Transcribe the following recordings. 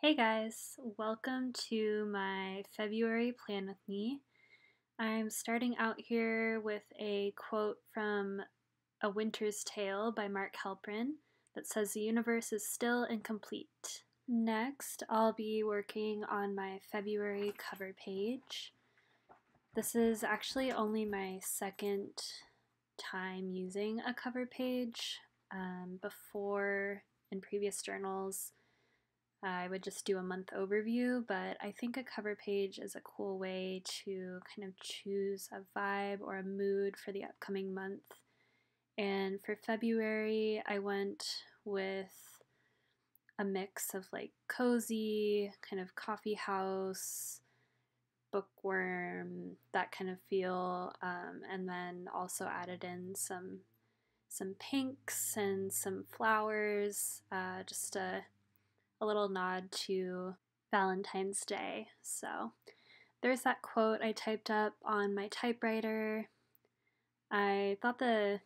Hey guys, welcome to my February plan with me. I'm starting out here with a quote from A Winter's Tale by Mark Halperin that says the universe is still incomplete. Next, I'll be working on my February cover page. This is actually only my second time using a cover page. Before, in previous journals, I would just do a month overview, but I think a cover page is a cool way to kind of choose a vibe or a mood for the upcoming month. And for February, I went with a mix of like cozy, kind of coffee house, bookworm, that kind of feel, and then also added in some pinks and some flowers, just a little nod to Valentine's Day. So there's that quote I typed up on my typewriter. I thought the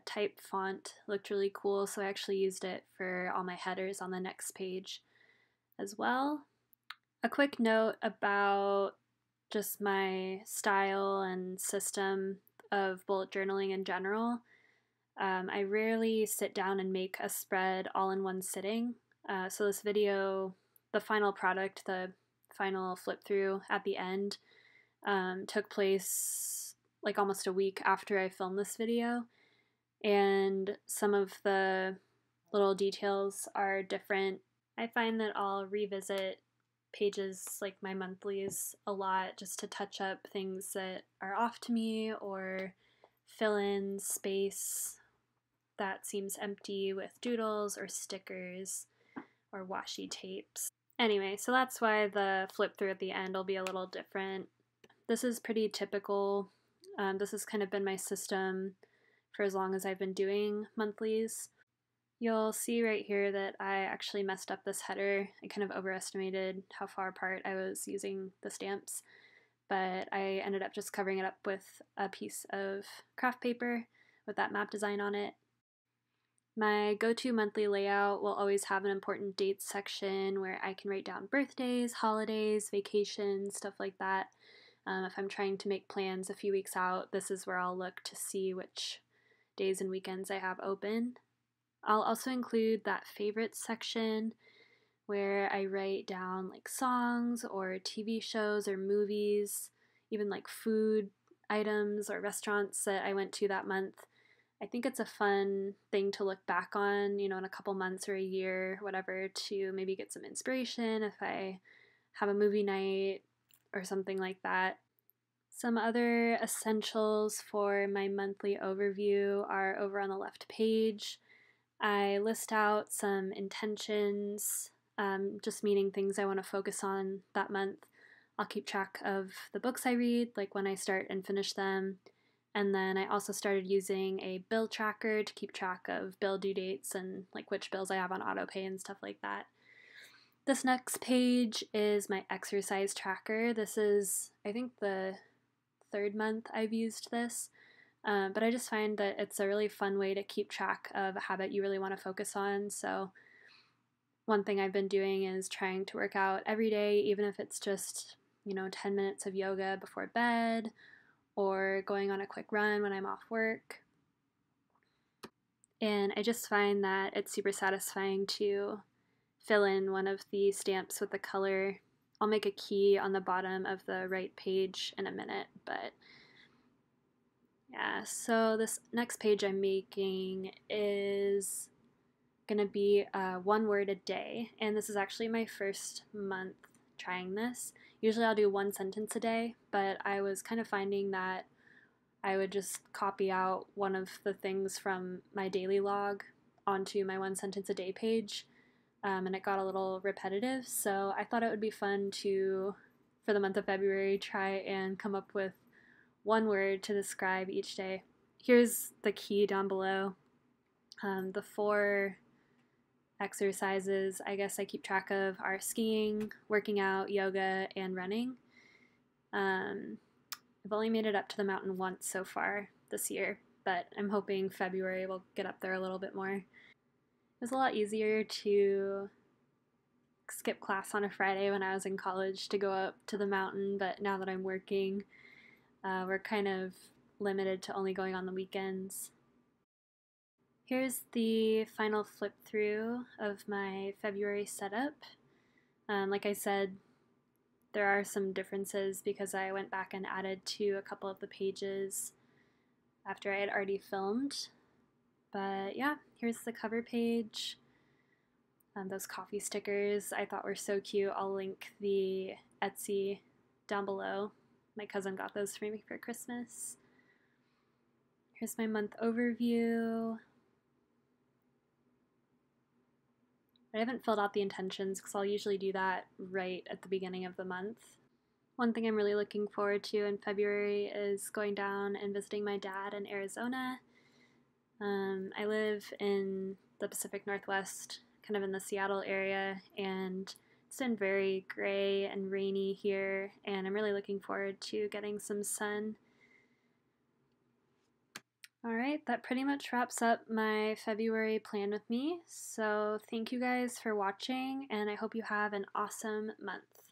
type font looked really cool, so I actually used it for all my headers on the next page as well. A quick note about just my style and system of bullet journaling in general. I rarely sit down and make a spread all in one sitting. So this video, the final product, the final flip through at the end, took place like almost a week after I filmed this video, and some of the little details are different. I find that I'll revisit pages like my monthlies a lot just to touch up things that are off to me or fill in space that seems empty with doodles or stickers or washi tapes. Anyway, so that's why the flip through at the end will be a little different. This is pretty typical. This has kind of been my system for as long as I've been doing monthlies. You'll see right here that I actually messed up this header. I kind of overestimated how far apart I was using the stamps, but I ended up just covering it up with a piece of craft paper with that map design on it. My go-to monthly layout will always have an important dates section where I can write down birthdays, holidays, vacations, stuff like that. If I'm trying to make plans a few weeks out, this is where I'll look to see which days and weekends I have open. I'll also include that favorites section where I write down like songs or TV shows or movies, even like food items or restaurants that I went to that month. I think it's a fun thing to look back on, in a couple months or a year, whatever, to maybe get some inspiration if I have a movie night or something like that. Some other essentials for my monthly overview are over on the left page. I list out some intentions, just meaning things I want to focus on that month. I'll keep track of the books I read, like when I start and finish them. And then I also started using a bill tracker to keep track of bill due dates and like which bills I have on autopay and stuff like that. This next page is my exercise tracker. This is, I think, the third month I've used this, but I just find that it's a really fun way to keep track of a habit you really want to focus on. So one thing I've been doing is trying to work out every day, even if it's just, 10 minutes of yoga before bed, or going on a quick run when I'm off work. And I just find that it's super satisfying to fill in one of the stamps with the color. I'll make a key on the bottom of the right page in a minute, but yeah, so this next page I'm making is gonna be one word a day, and this is actually my first month trying this. Usually I'll do one sentence a day, but I was kind of finding that I would just copy out one of the things from my daily log onto my one sentence a day page, and it got a little repetitive, so I thought it would be fun to, for the month of February, try and come up with one word to describe each day. Here's the key down below. The 4 exercises I guess I keep track of are skiing, working out, yoga, and running. I've only made it up to the mountain once so far this year, but I'm hoping February will get up there a little bit more. It was a lot easier to skip class on a Friday when I was in college to go up to the mountain, but now that I'm working, we're kind of limited to only going on the weekends. Here's the final flip through of my February setup. Like I said, there are some differences because I went back and added to a couple of the pages after I had already filmed. But yeah, here's the cover page. Those coffee stickers I thought were so cute. I'll link the Etsy down below. My cousin got those for me for Christmas. Here's my month overview. I haven't filled out the intentions because I'll usually do that right at the beginning of the month. One thing I'm really looking forward to in February is going down and visiting my dad in Arizona. I live in the Pacific Northwest, kind of in the Seattle area, and it's been very gray and rainy here, and I'm really looking forward to getting some sun. Alright, that pretty much wraps up my February plan with me. So thank you guys for watching, and I hope you have an awesome month.